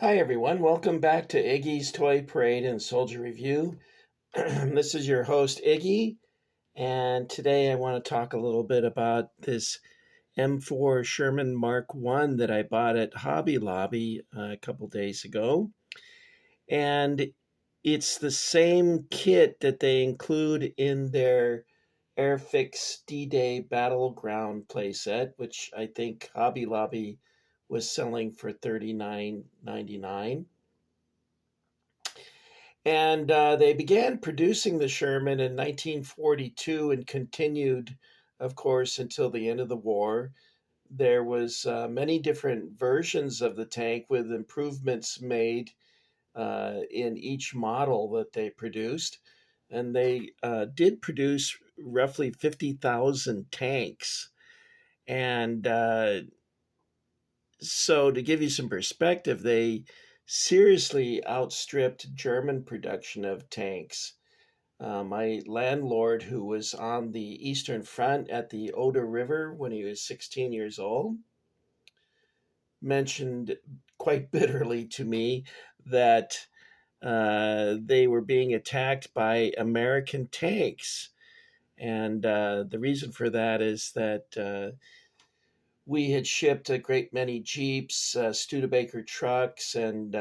Hi everyone, welcome back to Iggy's Toy Parade and Soldier Review. This is your host Iggy, and today I want to talk a little bit about this M4 Sherman Mark I that I bought at Hobby Lobby a couple days ago. And it's the same kit that they include in their Airfix D-Day Battleground playset, which I think Hobby Lobby was selling for $39.99. And they began producing the Sherman in 1942 and continued, of course, until the end of the war. There was many different versions of the tank with improvements made in each model that they produced. And they did produce roughly 50,000 tanks. And so, to give you some perspective, they seriously outstripped German production of tanks. My landlord, who was on the Eastern Front at the Oder River when he was 16 years old, mentioned quite bitterly to me that they were being attacked by American tanks. And the reason for that is that we had shipped a great many Jeeps, Studebaker trucks, and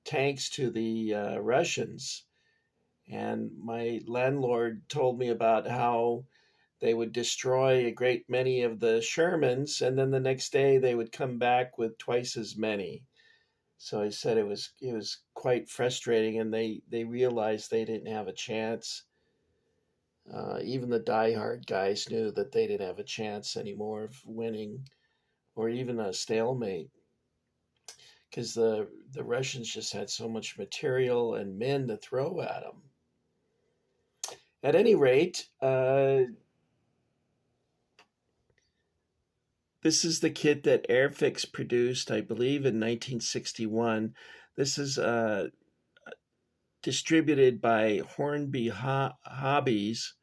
tanks to the Russians. And my landlord told me about how they would destroy a great many of the Shermans, and then the next day they would come back with twice as many. So I said it was quite frustrating, and they realized they didn't have a chance. Even the diehard guys knew that they didn't have a chance anymore of winning, or even a stalemate, because the Russians just had so much material and men to throw at them. At any rate, this is the kit that Airfix produced, I believe, in 1961. This is distributed by Hornby Hobbies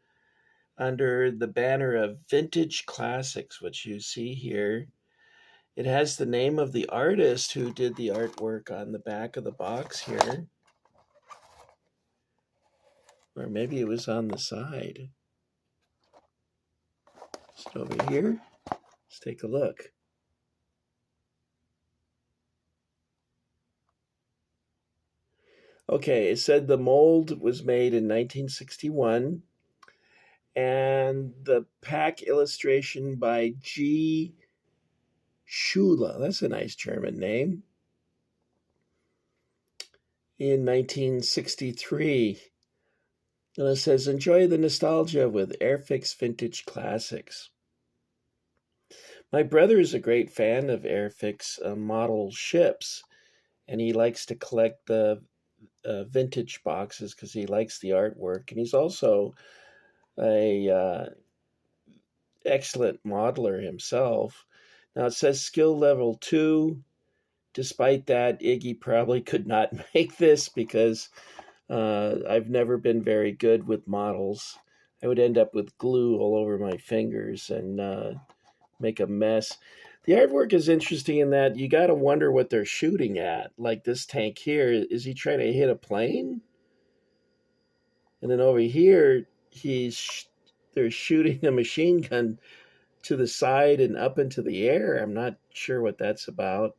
under the banner of Vintage Classics, which you see here. It has the name of the artist who did the artwork on the back of the box here. Or maybe it was on the side. Is it over here? Let's take a look. Okay, it said the mold was made in 1961, and the pack illustration by G. Schula, that's a nice German name, in 1963. And it says, enjoy the nostalgia with Airfix Vintage Classics. My brother is a great fan of Airfix model ships, and he likes to collect the vintage boxes because he likes the artwork. And he's also a excellent modeler himself. Now it says skill level 2. Despite that, Iggy probably could not make this because I've never been very good with models. I would end up with glue all over my fingers and make a mess. The artwork is interesting in that you got to wonder what they're shooting at. Like this tank here, is he trying to hit a plane? And then over here, they're shooting a machine gun to the side and up into the air. I'm not sure what that's about.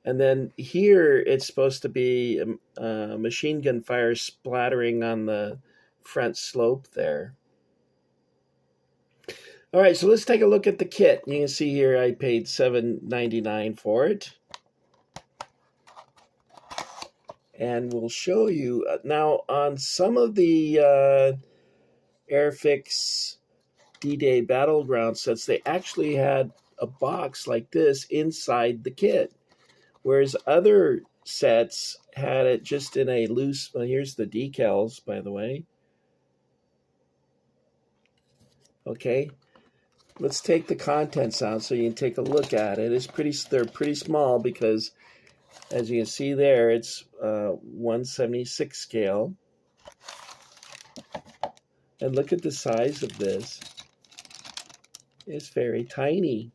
And then here, it's supposed to be a machine gun fire splattering on the front slope there. All right, so let's take a look at the kit. You can see here I paid $7.99 for it. And we'll show you. Now, on some of the Airfix D-Day Battleground sets, they actually had a box like this inside the kit, whereas other sets had it just in a loose. Well, here's the decals, by the way. Okay, let's take the contents out so you can take a look at it. They're pretty small because, as you can see there, it's 1/76 scale. And look at the size of this. It's very tiny.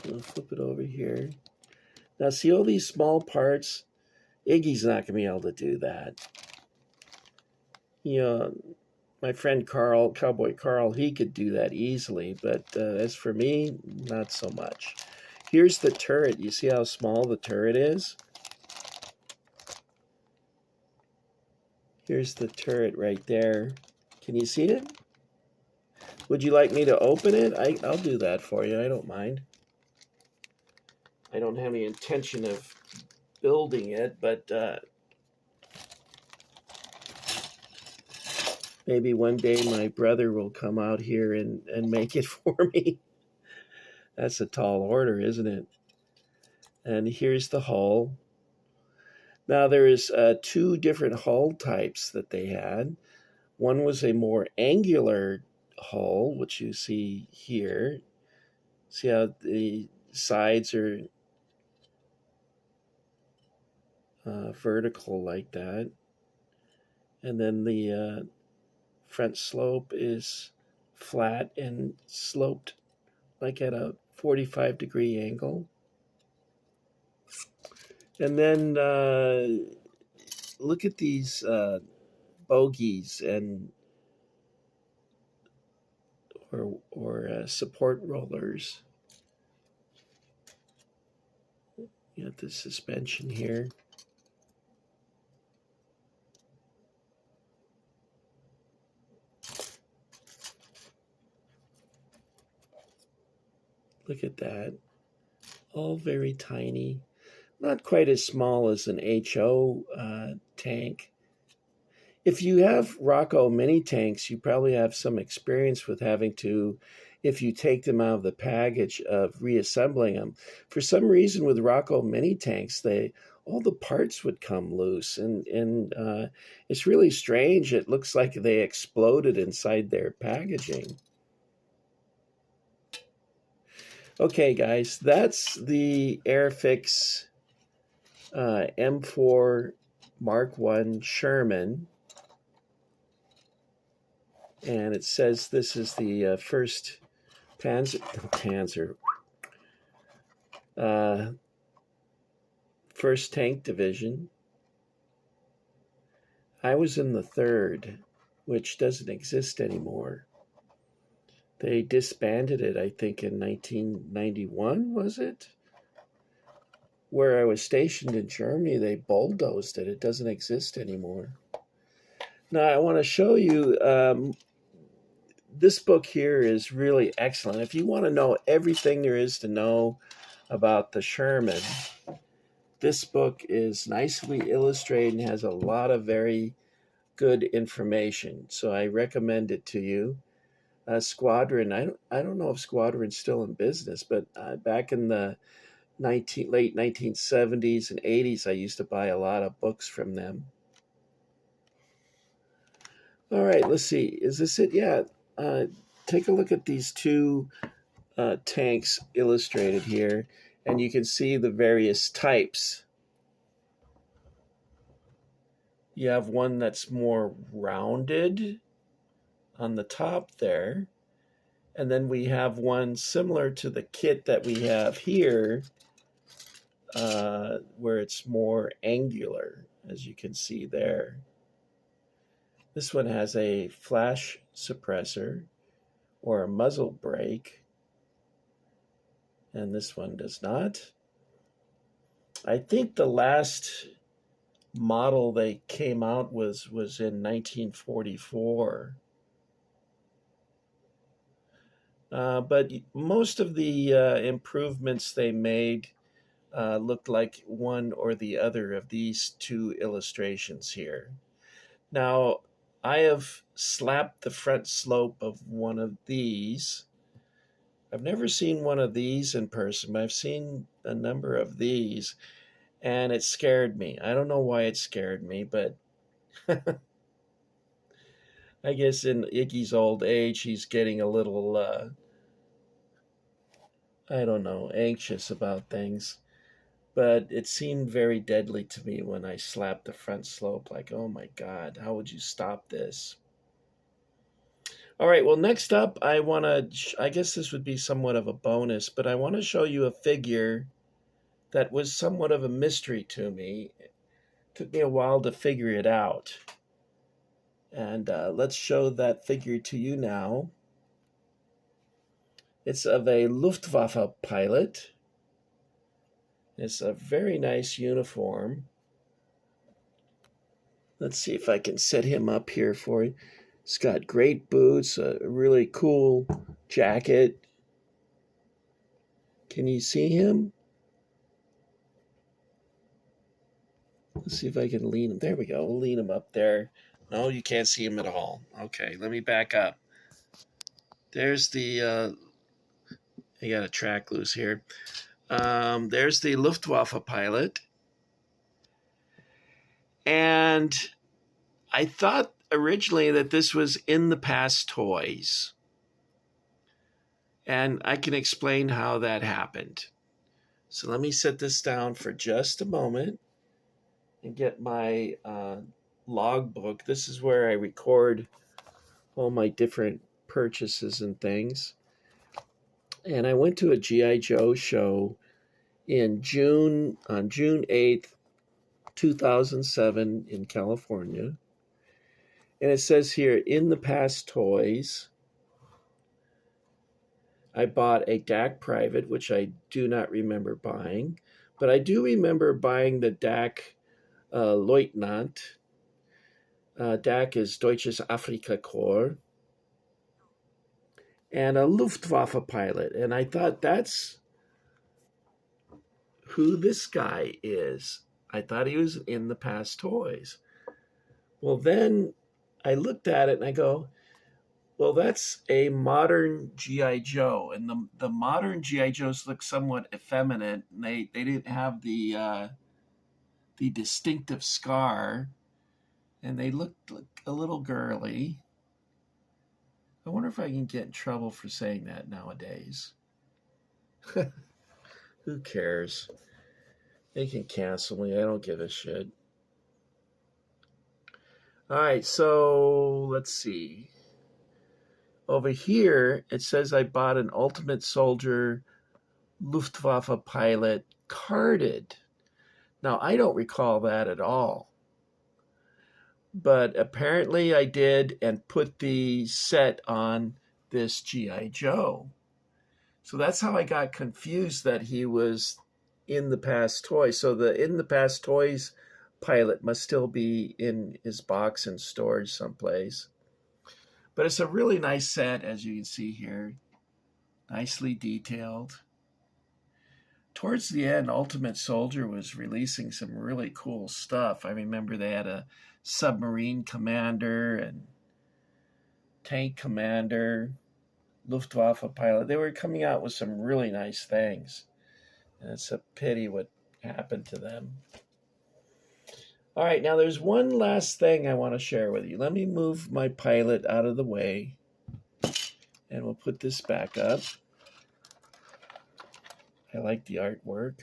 I'll flip it over here. Now see all these small parts? Iggy's not going to be able to do that. You know, my friend Carl, Cowboy Carl, he could do that easily, but as for me, not so much. Here's the turret. You see how small the turret is? Here's the turret right there. Can you see it? Would you like me to open it? I'll do that for you. I don't mind. I don't have any intention of building it, but maybe one day my brother will come out here and make it for me. That's a tall order, isn't it? And here's the hull. Now there is 2 different hull types that they had. One was a more angular hull, which you see here. See how the sides are vertical like that. And then the front slope is flat and sloped like at a 45-degree angle. And then look at these bogies and or support rollers. You got the suspension here. Look at that. All very tiny. Not quite as small as an HO tank. If you have Rocco mini tanks, you probably have some experience with having to, if you take them out of the package, of reassembling them. For some reason with Rocco mini tanks, all the parts would come loose, and it's really strange. It looks like they exploded inside their packaging. Okay, guys, that's the Airfix M4 Mark I Sherman. And it says this is the first first tank division. I was in the 3rd, which doesn't exist anymore. They disbanded it, I think, in 1991, was it? Where I was stationed in Germany, they bulldozed it. It doesn't exist anymore. Now, I want to show you, this book here is really excellent. If you want to know everything there is to know about the Sherman, this book is nicely illustrated and has a lot of very good information. So I recommend it to you. Squadron, I don't know if Squadron's still in business, but back in the late 1970s and 80s, I used to buy a lot of books from them. All right, let's see. Is this it? Yeah. Take a look at these 2 tanks illustrated here, and you can see the various types. You have one that's more rounded on the top there, and then we have one similar to the kit that we have here, where it's more angular, as you can see there. This one has a flash suppressor or a muzzle brake, and this one does not. I think the last model they came out was in 1944. But most of the improvements they made looked like one or the other of these 2 illustrations here. Now, I have slapped the front slope of one of these. I've never seen one of these in person, but I've seen a number of these, and it scared me. I don't know why it scared me, but I guess in Iggy's old age, he's getting a little, I don't know, anxious about things. But it seemed very deadly to me when I slapped the front slope, like, oh my God, how would you stop this? All right, well, next up, I guess this would be somewhat of a bonus, but I want to show you a figure that was somewhat of a mystery to me. It took me a while to figure it out. And let's show that figure to you now. It's of a Luftwaffe pilot. It's a very nice uniform. Let's see if I can set him up here for you. He's got great boots, a really cool jacket. Can you see him? Let's see if I can lean him. There we go. We'll lean him up there. No, you can't see him at all. Okay, let me back up. There's the, I got a track loose here. There's the Luftwaffe pilot. And I thought originally that this was in the past toys. And I can explain how that happened. So let me set this down for just a moment and get my logbook. This is where I record all my different purchases and things. And I went to a G.I. Joe show on June 8th, 2007 in California. And it says here, in the past toys, I bought a DAC Private, which I do not remember buying, but I do remember buying the DAC Leutnant. DAC is Deutsches Afrikakorps, and a Luftwaffe pilot. And I thought, that's who this guy is. I thought he was in the past toys. Well, then I looked at it and I go, well, that's a modern G.I. Joe. And the modern G.I. Joes look somewhat effeminate. And they didn't have the distinctive scar. And they looked a little girly. I wonder if I can get in trouble for saying that nowadays. Who cares? They can cancel me. I don't give a shit. All right, so let's see. Over here, it says I bought an Ultimate Soldier Luftwaffe pilot carded. Now, I don't recall that at all. But apparently I did, and put the set on this G.I. Joe. So that's how I got confused that he was in the past toys. So the in the past toys pilot must still be in his box in storage someplace. But it's a really nice set, as you can see here. Nicely detailed. Towards the end, Ultimate Soldier was releasing some really cool stuff. I remember they had a submarine commander and tank commander, Luftwaffe pilot. They were coming out with some really nice things. And it's a pity what happened to them. All right, now there's one last thing I want to share with you. Let me move my pilot out of the way, and we'll put this back up. I like the artwork.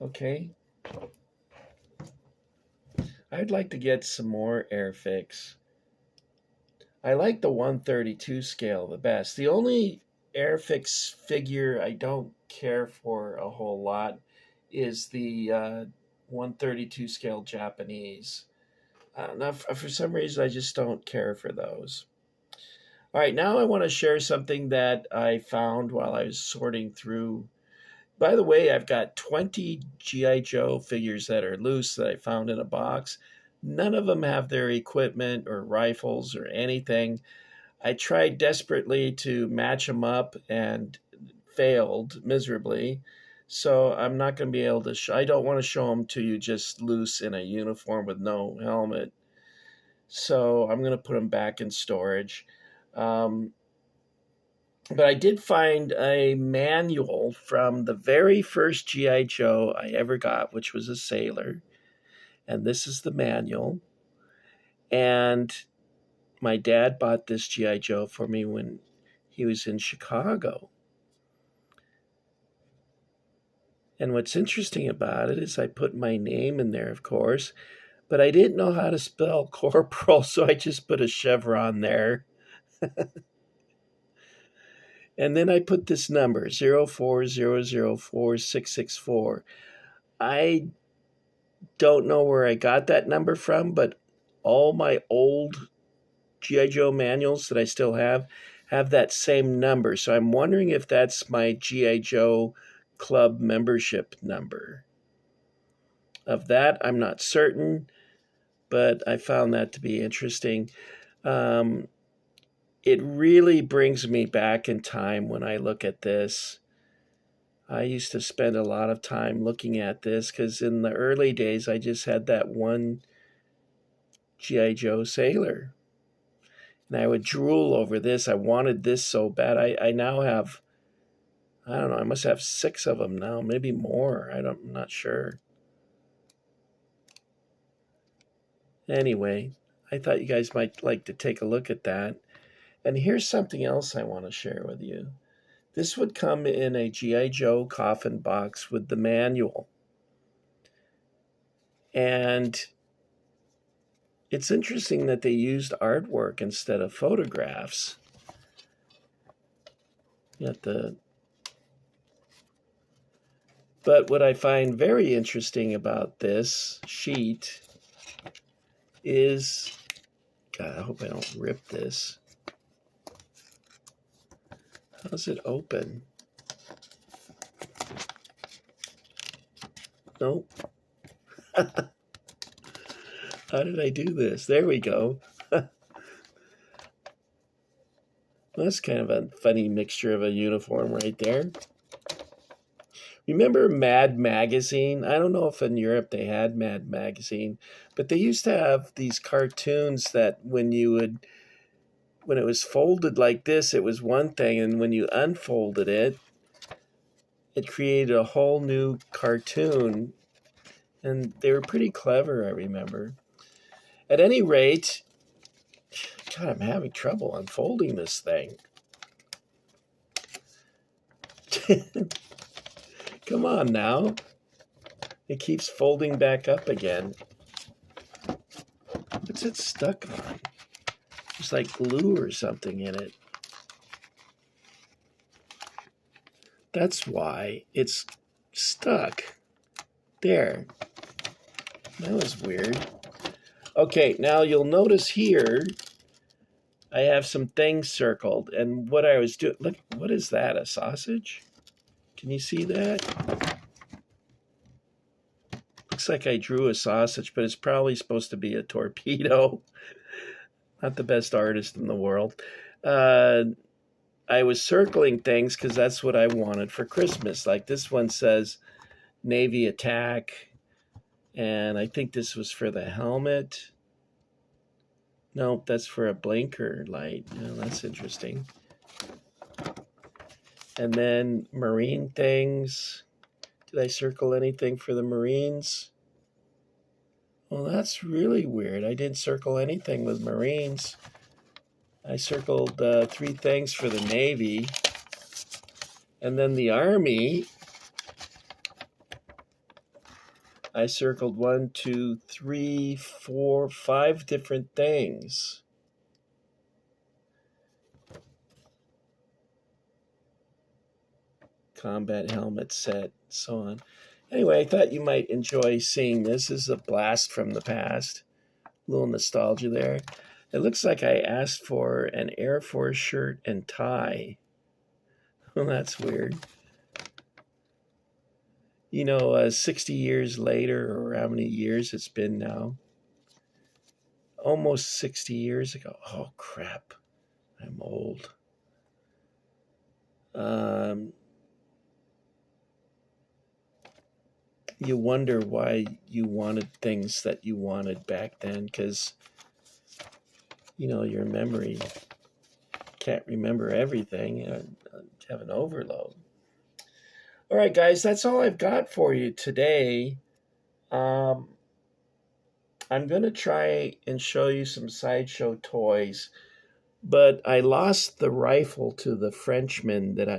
Okay. I'd like to get some more Airfix. I like the 132 scale the best. The only Airfix figure I don't care for a whole lot is the 132 scale Japanese. Now, for some reason, I just don't care for those. All right, now I want to share something that I found while I was sorting through. By the way, I've got 20 G.I. Joe figures that are loose that I found in a box. None of them have their equipment or rifles or anything. I tried desperately to match them up and failed miserably. So I'm not going to be able to I don't want to show them to you just loose in a uniform with no helmet. So I'm going to put them back in storage. But I did find a manual from the very first G.I. Joe I ever got, which was a sailor. And this is the manual. And my dad bought this G.I. Joe for me when he was in Chicago. And what's interesting about it is I put my name in there, of course, but I didn't know how to spell corporal, so I just put a chevron there. And then I put this number 04004664. I don't know where I got that number from, but all my old G.I. Joe manuals that I still have that same number. So I'm wondering if that's my G.I. Joe club membership number. Of that, I'm not certain, but I found that to be interesting. Um, it really brings me back in time when I look at this. I used to spend a lot of time looking at this because in the early days, I just had that one G.I. Joe sailor. And I would drool over this. I wanted this so bad. I now have, I don't know, I must have 6 of them now, maybe more. I'm not sure. Anyway, I thought you guys might like to take a look at that. And here's something else I want to share with you. This would come in a G.I. Joe coffin box with the manual. And it's interesting that they used artwork instead of photographs. But what I find very interesting about this sheet is, God, I hope I don't rip this. How's it open? Nope. How did I do this? There we go. That's kind of a funny mixture of a uniform right there. Remember Mad Magazine? I don't know if in Europe they had Mad Magazine, but they used to have these cartoons that when it was folded like this, it was one thing, and when you unfolded it, it created a whole new cartoon, and they were pretty clever, I remember. At any rate, God, I'm having trouble unfolding this thing. Come on now. It keeps folding back up again. What's it stuck on? There's like glue or something in it. That's why it's stuck. There. That was weird. Okay, now you'll notice here I have some things circled. And what I was doing, look, what is that, a sausage? Can you see that? Looks like I drew a sausage, but it's probably supposed to be a torpedo. Not the best artist in the world. I was circling things because that's what I wanted for Christmas. Like this one says Navy Attack. And I think this was for the helmet. Nope, that's for a blinker light. Oh, that's interesting. And then Marine things. Did I circle anything for the Marines? Well, that's really weird. I didn't circle anything with Marines. I circled 3 things for the Navy. And then the Army, I circled 1, 2, 3, 4, 5 different things. Combat helmet set, so on. Anyway, I thought you might enjoy seeing this. This is a blast from the past. A little nostalgia there. It looks like I asked for an Air Force shirt and tie. Well, that's weird. 60 years later, or how many years it's been now? Almost 60 years ago. Oh, crap. I'm old. You wonder why you wanted things that you wanted back then, because, your memory can't remember everything. You have an overload. All right, guys, that's all I've got for you today. I'm going to try and show you some sideshow toys, but I lost the rifle to the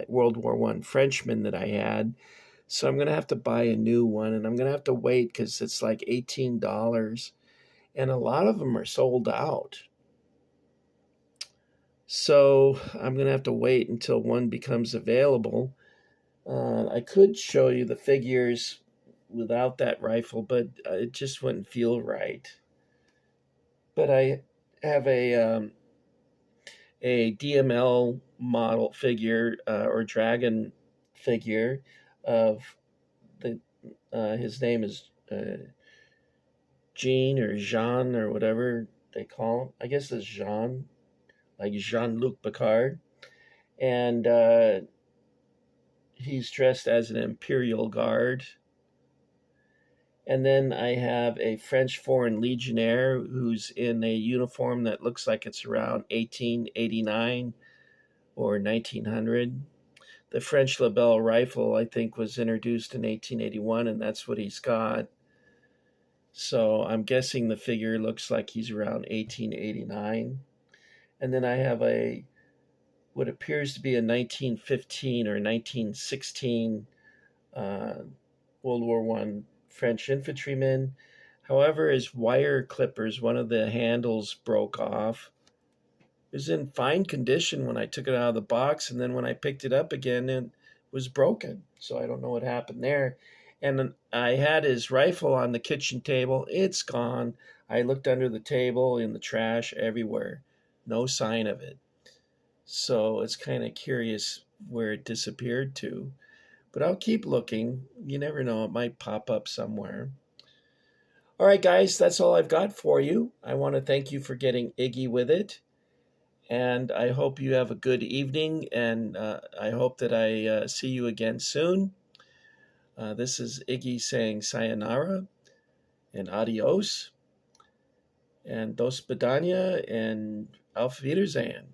World War I Frenchman that I had, so I'm going to have to buy a new one, and I'm going to have to wait because it's like $18, and a lot of them are sold out. So I'm going to have to wait until one becomes available. I could show you the figures without that rifle, but it just wouldn't feel right. But I have a DML model figure or dragon figure of the his name is Jean or Jean or whatever they call him. I guess it's Jean, like Jean-Luc Picard, and he's dressed as an Imperial Guard. And then I have a French Foreign Legionnaire who's in a uniform that looks like it's around 1889 or 1900. The French Lebel rifle, I think, was introduced in 1881, and that's what he's got. So I'm guessing the figure looks like he's around 1889. And then I have what appears to be a 1915 or 1916 World War One French infantryman. However, his wire clippers, one of the handles broke off. It was in fine condition when I took it out of the box, and then when I picked it up again, it was broken. So I don't know what happened there. And I had his rifle on the kitchen table. It's gone. I looked under the table, in the trash, everywhere. No sign of it. So it's kind of curious where it disappeared to. But I'll keep looking. You never know, it might pop up somewhere. All right, guys, that's all I've got for you. I want to thank you for getting Iggy with it. And I hope you have a good evening, and I hope that I see you again soon. This is Iggy saying sayonara and adios, and dos bedanya, and auf Wiedersehen.